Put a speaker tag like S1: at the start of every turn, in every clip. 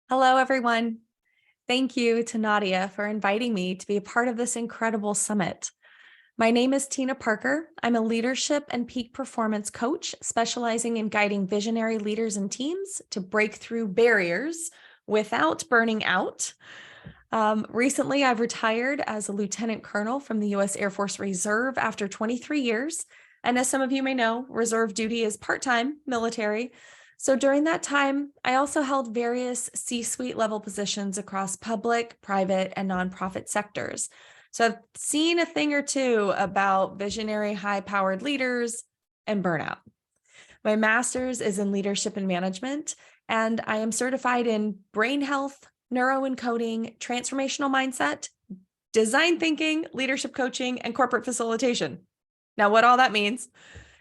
S1: Hello, everyone. Thank you to Nadia for inviting me to be a part of this incredible summit. My name is Tina Parker. I'm a leadership and peak performance coach specializing in guiding visionary leaders and teams to break through barriers without burning out. Recently, I've retired as a lieutenant colonel from the U.S. Air Force Reserve after 23 years. And as some of you may know, reserve duty is part-time military. So during that time, I also held various C-suite level positions across public, private, and nonprofit sectors. So I've seen a thing or two about visionary, high-powered leaders and burnout. My master's is in leadership and management, and I am certified in brain health, neuroencoding, transformational mindset, design thinking, leadership coaching, and corporate facilitation. Now, what all that means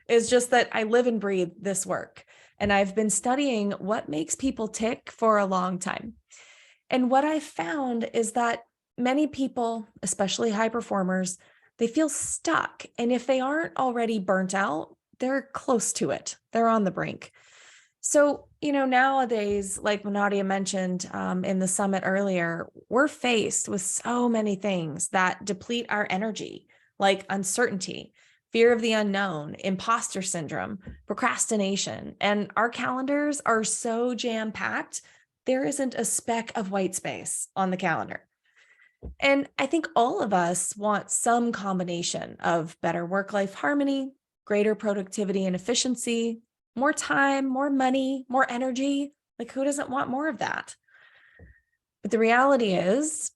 S1: is just that I live and breathe this work, and I've been studying what makes people tick for a long time. And what I found is that many people, especially high performers, they feel stuck. And if they aren't already burnt out, they're close to it. They're on the brink. So, nowadays, like Nadia mentioned in the summit earlier, we're faced with so many things that deplete our energy, like uncertainty, fear of the unknown, imposter syndrome, procrastination, and our calendars are so jam-packed, there isn't a speck of white space on the calendar. And I think all of us want some combination of better work-life harmony, greater productivity and efficiency, more time, more money, more energy. Like, who doesn't want more of that? But the reality is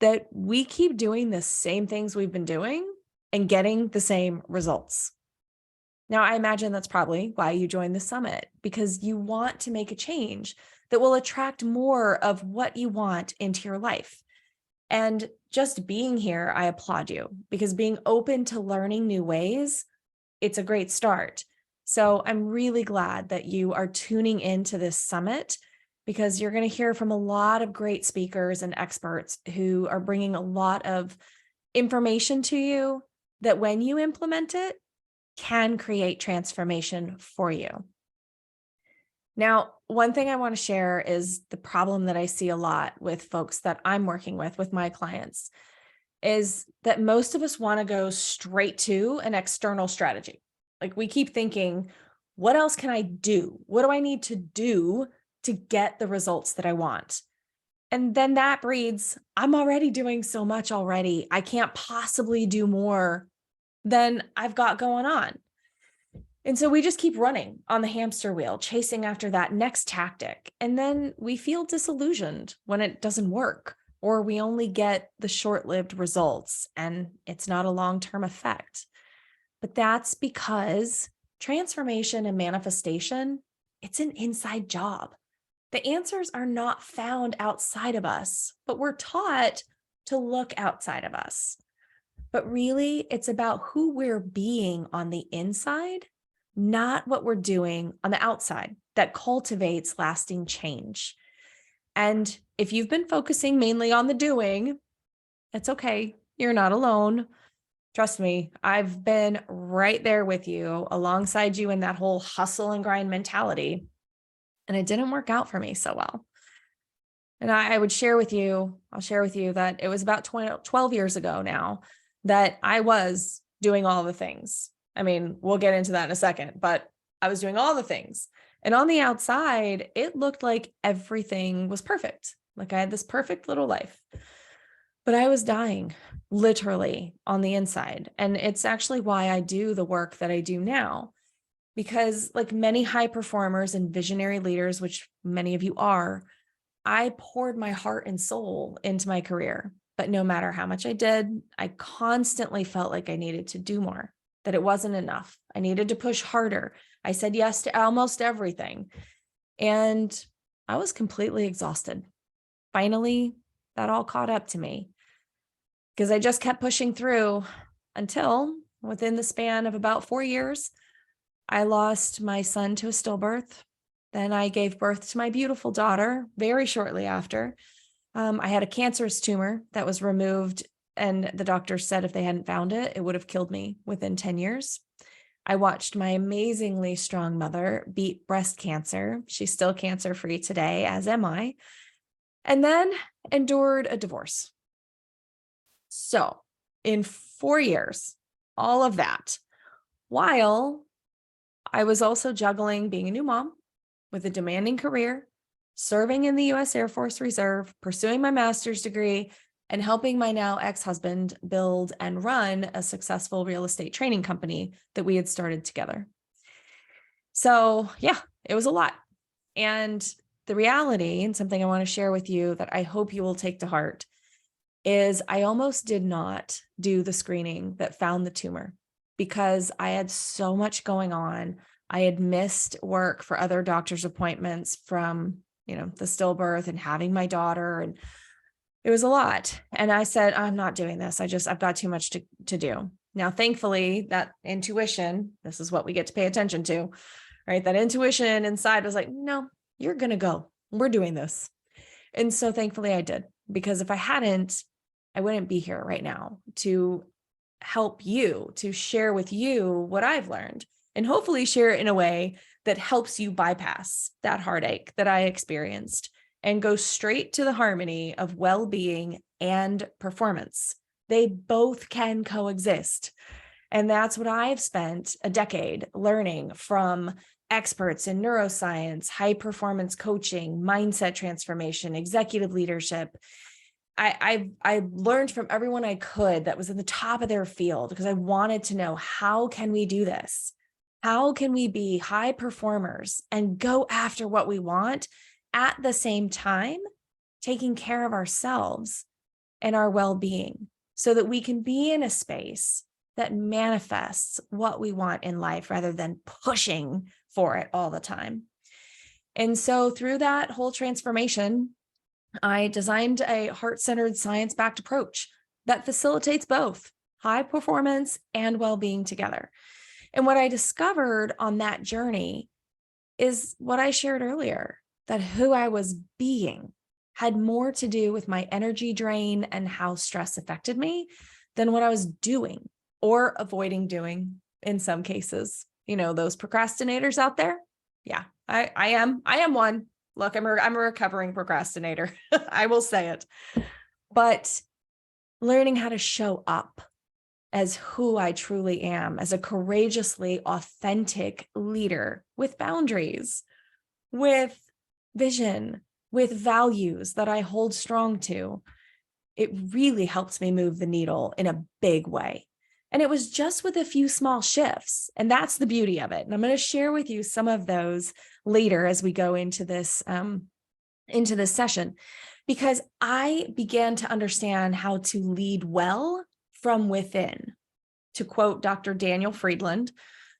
S1: that we keep doing the same things we've been doing and getting the same results. Now, I imagine that's probably why you joined the summit, because you want to make a change that will attract more of what you want into your life. And just being here, I applaud you, because being open to learning new ways, it's a great start. So I'm really glad that you are tuning into this summit, because you're going to hear from a lot of great speakers and experts who are bringing a lot of information to you that when you implement it can create transformation for you. Now, one thing I want to share is the problem that I see a lot with folks that I'm working with my clients, is that most of us want to go straight to an external strategy. Like, we keep thinking, what else can I do? What do I need to do to get the results that I want? And then that breeds, I'm already doing so much already. I can't possibly do more than I've got going on. And so we just keep running on the hamster wheel, chasing after that next tactic. And then we feel disillusioned when it doesn't work, or we only get the short-lived results and it's not a long-term effect. But that's because transformation and manifestation, it's an inside job. The answers are not found outside of us, but we're taught to look outside of us. But really, it's about who we're being on the inside, not what we're doing on the outside, that cultivates lasting change. And if you've been focusing mainly on the doing, it's okay. You're not alone. Trust me, I've been right there with you, alongside you in that whole hustle and grind mentality. And it didn't work out for me so well. And I'll share with you that it was about 12 years ago now that I was doing all the things. I mean, we'll get into that in a second, but I was doing all the things. And on the outside, it looked like everything was perfect. Like, I had this perfect little life, but I was dying literally on the inside. And it's actually why I do the work that I do now, because like many high performers and visionary leaders, which many of you are, I poured my heart and soul into my career. But no matter how much I did, I constantly felt like I needed to do more, that it wasn't enough. I needed to push harder. I said yes to almost everything. And I was completely exhausted. Finally, that all caught up to me, because I just kept pushing through until within the span of about 4 years, I lost my son to a stillbirth. Then I gave birth to my beautiful daughter very shortly after. I had a cancerous tumor that was removed, and the doctor said if they hadn't found it, it would have killed me within 10 years. I watched my amazingly strong mother beat breast cancer. She's still cancer-free today, as am I. and then endured a divorce. So in 4 years, all of that, while I was also juggling being a new mom with a demanding career, serving in the U.S. Air Force Reserve, pursuing my master's degree, and helping my now ex-husband build and run a successful real estate training company that we had started together. So yeah, it was a lot. And the reality, and something I want to share with you that I hope you will take to heart, is I almost did not do the screening that found the tumor because I had so much going on. I had missed work for other doctor's appointments from, the stillbirth and having my daughter, and it was a lot. And I said, I'm not doing this. I've got too much to do. Now, thankfully, that intuition, this is what we get to pay attention to, right? That intuition inside was like, no, you're going to go. We're doing this. And so thankfully I did, because if I hadn't, I wouldn't be here right now to help you, to share with you what I've learned, and hopefully share it in a way that helps you bypass that heartache that I experienced and go straight to the harmony of well-being and performance. They both can coexist. And that's what I've spent a decade learning from experts in neuroscience, high performance coaching, mindset transformation, executive leadership. I learned from everyone I could that was at the top of their field, because I wanted to know, how can we do this? How can we be high performers and go after what we want at the same time taking care of ourselves and our well-being, so that we can be in a space that manifests what we want in life rather than pushing for it all the time. And so through that whole transformation, I designed a heart-centered, science-backed approach that facilitates both high performance and well-being together. And what I discovered on that journey is what I shared earlier, that who I was being had more to do with my energy drain and how stress affected me than what I was doing or avoiding doing in some cases. Those procrastinators out there. Yeah, I am one. Look, I'm a recovering procrastinator. I will say it. But learning how to show up as who I truly am, as a courageously authentic leader with boundaries, with vision, with values that I hold strong to, it really helps me move the needle in a big way. And it was just with a few small shifts. And that's the beauty of it. And I'm going to share with you some of those later as we go into this session, because I began to understand how to lead well from within. To quote Dr. Daniel Friedland,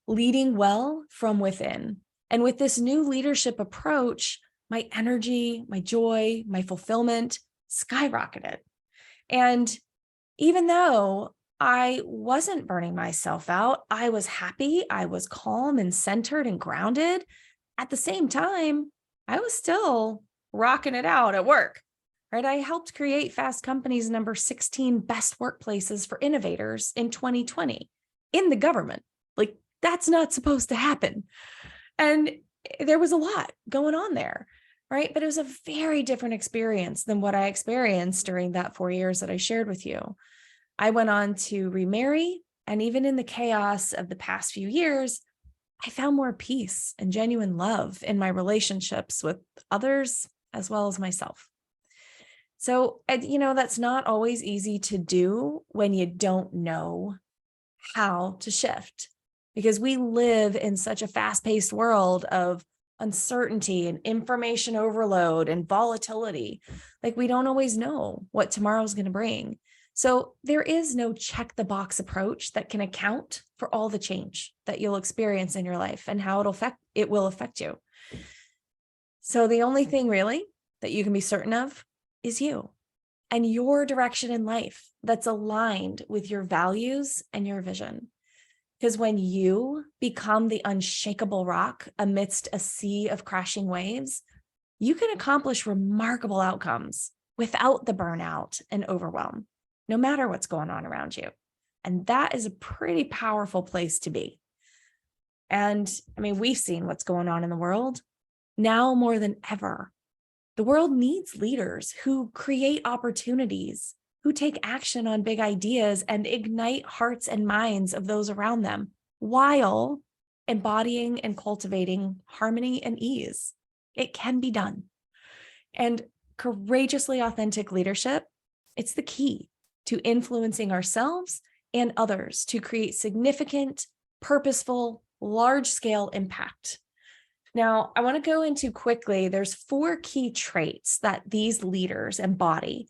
S1: leading well from within. And with this new leadership approach, my energy, my joy, my fulfillment skyrocketed. And even though I wasn't burning myself out, I was happy, I was calm and centered and grounded. At the same time, I was still rocking it out at work, right? I helped create Fast Company's number 16 best workplaces for innovators in 2020 in the government. Like, that's not supposed to happen. And there was a lot going on there, right? But it was a very different experience than what I experienced during that 4 years that I shared with you. I went on to remarry, and even in the chaos of the past few years, I found more peace and genuine love in my relationships with others as well as myself. So, that's not always easy to do when you don't know how to shift, because we live in such a fast-paced world of uncertainty and information overload and volatility. Like, we don't always know what tomorrow's going to bring. So there is no check the box approach that can account for all the change that you'll experience in your life and how it will affect you. So the only thing really that you can be certain of is you and your direction in life that's aligned with your values and your vision. Because when you become the unshakable rock amidst a sea of crashing waves, you can accomplish remarkable outcomes without the burnout and overwhelm, no matter what's going on around you. And that is a pretty powerful place to be. And we've seen what's going on in the world. Now more than ever, The world needs leaders who create opportunities, who take action on big ideas and ignite hearts and minds of those around them while embodying and cultivating harmony and ease. It can be done. And courageously authentic leadership, it's the key to influencing ourselves and others to create significant, purposeful, large-scale impact. Now, I want to go into quickly, there's 4 key traits that these leaders embody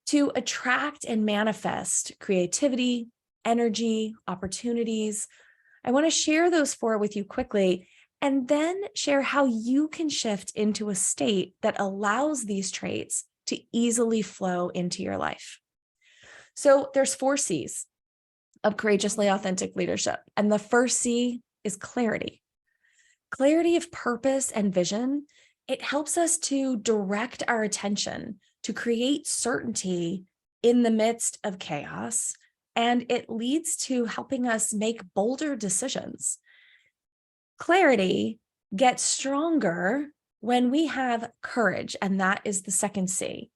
S1: to attract and manifest creativity, energy, opportunities. I want to share those 4 with you quickly, and then share how you can shift into a state that allows these traits to easily flow into your life. So there's 4 C's of courageously authentic leadership. And the first C is clarity. Clarity of purpose and vision, it helps us to direct our attention to create certainty in the midst of chaos, and it leads to helping us make bolder decisions. Clarity gets stronger when we have courage, and that is the second C.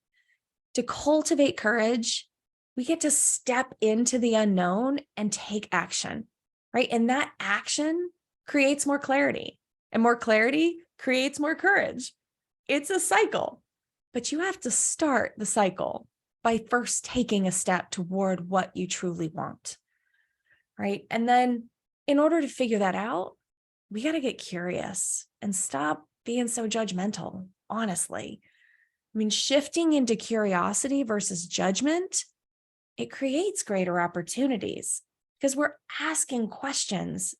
S1: To cultivate courage, we get to step into the unknown and take action, right? And that action creates more clarity, and more clarity creates more courage. It's a cycle, but you have to start the cycle by first taking a step toward what you truly want, right? And then in order to figure that out, we got to get curious and stop being so judgmental, honestly. I mean, shifting into curiosity versus judgment, it creates greater opportunities because we're asking questions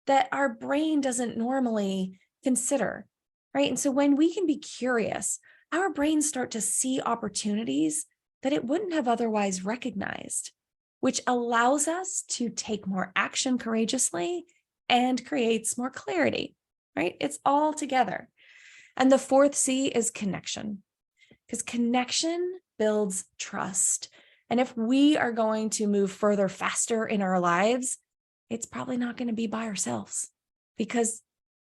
S1: that our brain doesn't normally consider, right? And so when we can be curious, our brains start to see opportunities that it wouldn't have otherwise recognized, which allows us to take more action courageously and creates more clarity, right? It's all together. And the fourth C is connection, because connection builds trust. And if we are going to move further faster in our lives, it's probably not going to be by ourselves, because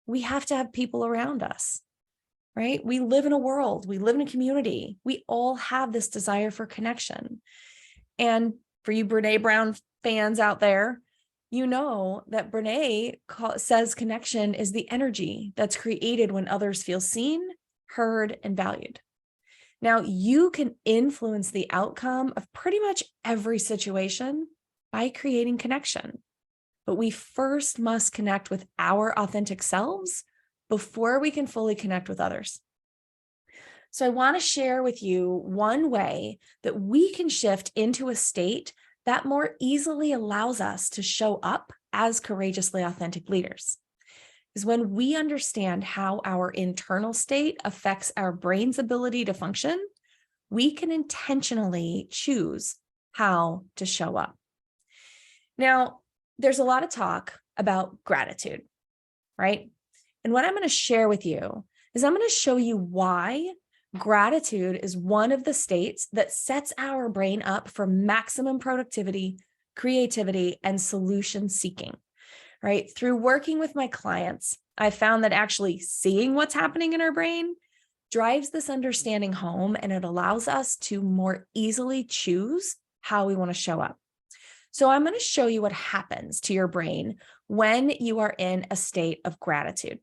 S1: we have to have people around us, right? We live in a world, we live in a community. We all have this desire for connection. And for you Brené Brown fans out there, you know that Brené says connection is the energy that's created when others feel seen, heard, and valued. Now, you can influence the outcome of pretty much every situation by creating connection. But we first must connect with our authentic selves before we can fully connect with others. So I want to share with you one way that we can shift into a state that more easily allows us to show up as courageously authentic leaders. Is when we understand how our internal state affects our brain's ability to function, we can intentionally choose how to show up. Now, there's a lot of talk about gratitude, right? And what I'm going to share with you is I'm going to show you why gratitude is one of the states that sets our brain up for maximum productivity, creativity, and solution seeking, right? Through working with my clients, I found that actually seeing what's happening in our brain drives this understanding home, and it allows us to more easily choose how we want to show up. So I'm going to show you what happens to your brain when you are in a state of gratitude.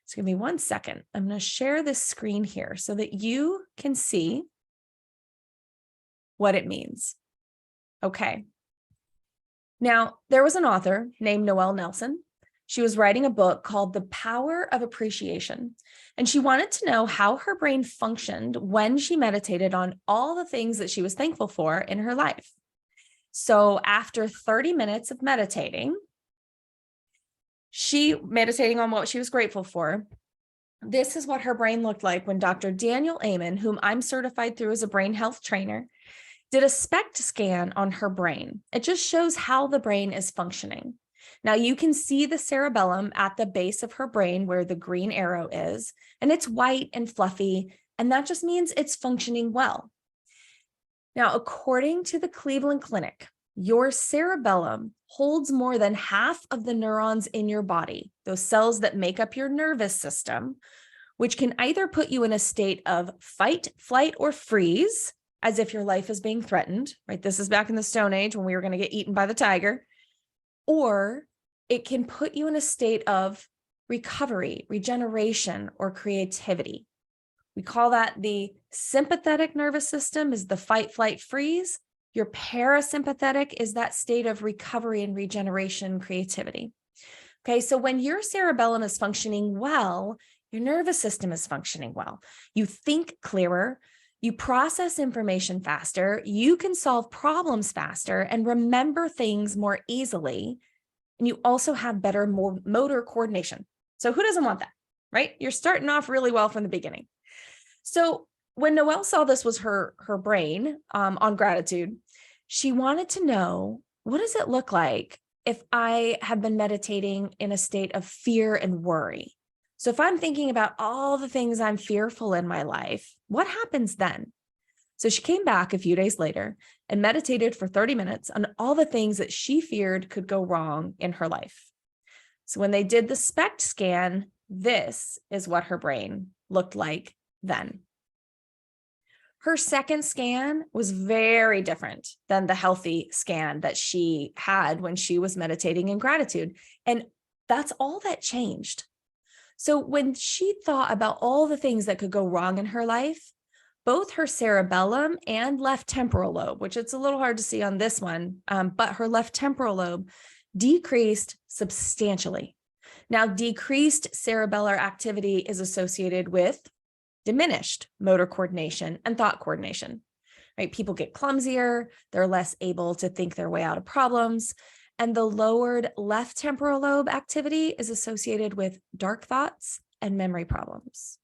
S1: So give me 1 second. I'm going to share this screen here so that you can see what it means. Okay. Now, there was an author named Noelle Nelson. She was writing a book called The Power of Appreciation, and she wanted to know how her brain functioned when she meditated on all the things that she was thankful for in her life. So after 30 minutes of meditating on what she was grateful for, this is what her brain looked like when Dr. Daniel Amen, whom I'm certified through as a brain health trainer, did a SPECT scan on her brain. It just shows how the brain is functioning. Now you can see the cerebellum at the base of her brain where the green arrow is, and it's white and fluffy, and that just means it's functioning well. Now, according to the Cleveland Clinic, your cerebellum holds more than half of the neurons in your body, those cells that make up your nervous system, which can either put you in a state of fight, flight, or freeze, as if your life is being threatened, right? This is back in the Stone Age when we were going to get eaten by the tiger. Or it can put you in a state of recovery, regeneration, or creativity. We call that the sympathetic nervous system is the fight, flight, freeze. Your parasympathetic is that state of recovery and regeneration, creativity. Okay, so when your cerebellum is functioning well, your nervous system is functioning well. You think clearer, you process information faster, you can solve problems faster and remember things more easily. And you also have better motor coordination. So who doesn't want that, right? You're starting off really well from the beginning. So when Noelle saw this was her brain on gratitude, she wanted to know, what does it look like if I have been meditating in a state of fear and worry? So if I'm thinking about all the things I'm fearful in my life, what happens then? So she came back a few days later and meditated for 30 minutes on all the things that she feared could go wrong in her life. So when they did the SPECT scan, this is what her brain looked like then. Her second scan was very different than the healthy scan that she had when she was meditating in gratitude. And that's all that changed. So when she thought about all the things that could go wrong in her life, both her cerebellum and left temporal lobe, which it's a little hard to see on this one, but her left temporal lobe decreased substantially. Now, decreased cerebellar activity is associated with diminished motor coordination and thought coordination, right? People get clumsier, they're less able to think their way out of problems. And the lowered left temporal lobe activity is associated with dark thoughts and memory problems.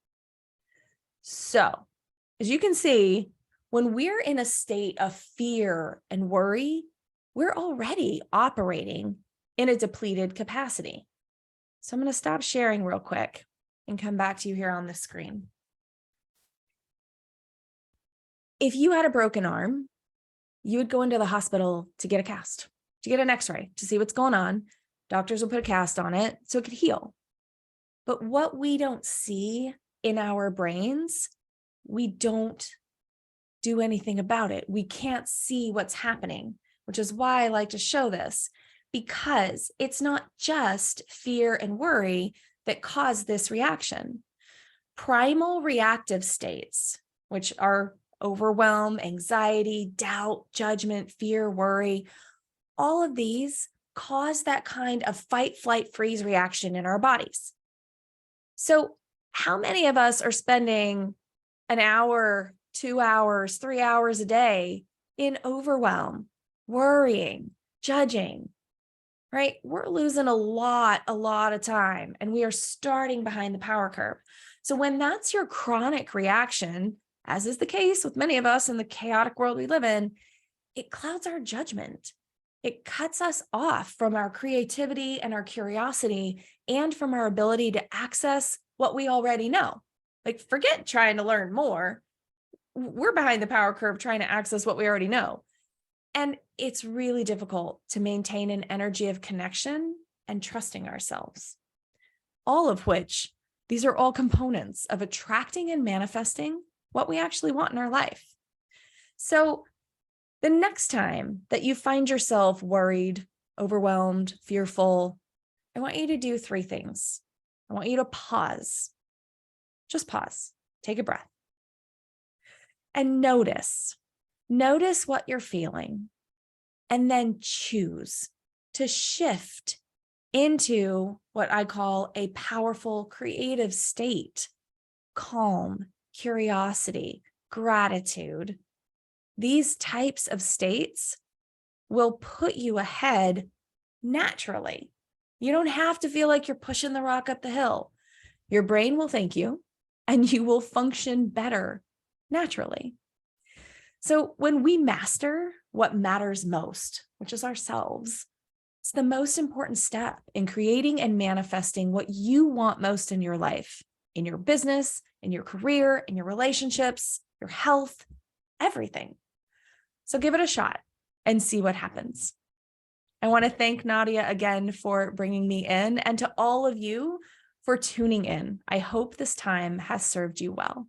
S1: So, as you can see, when we're in a state of fear and worry, we're already operating in a depleted capacity. So I'm going to stop sharing real quick and come back to you here on the screen. If you had a broken arm, you would go into the hospital to get a cast, to get an x-ray, to see what's going on. Doctors will put a cast on it so it could heal. But what we don't see in our brains, we don't do anything about it. We can't see what's happening, which is why I like to show this, because it's not just fear and worry that cause this reaction. Primal reactive states, which are overwhelm, anxiety, doubt, judgment, fear, worry, all of these cause that kind of fight, flight, freeze reaction in our bodies. So how many of us are spending an hour, 2 hours, 3 hours a day in overwhelm, worrying, judging, right? We're losing a lot of time, and we are starting behind the power curve. So when that's your chronic reaction, as is the case with many of us in the chaotic world we live in, it clouds our judgment. It cuts us off from our creativity and our curiosity and from our ability to access what we already know. Like, forget trying to learn more. We're behind the power curve trying to access what we already know. And it's really difficult to maintain an energy of connection and trusting ourselves. All of which, these are all components of attracting and manifesting what we actually want in our life. So the next time that you find yourself worried, overwhelmed, fearful, I want you to do 3 things. I want you to pause. Just pause. Take a breath. And notice what you're feeling. And then choose to shift into what I call a powerful creative state. Calm, curiosity, gratitude. These types of states will put you ahead naturally. You don't have to feel like you're pushing the rock up the hill. Your brain will thank you, and you will function better naturally. So when we master what matters most, which is ourselves, it's the most important step in creating and manifesting what you want most in your life, in your business, in your career, in your relationships, your health, everything. So give it a shot and see what happens. I want to thank Nadia again for bringing me in, and to all of you for tuning in. I hope this time has served you well.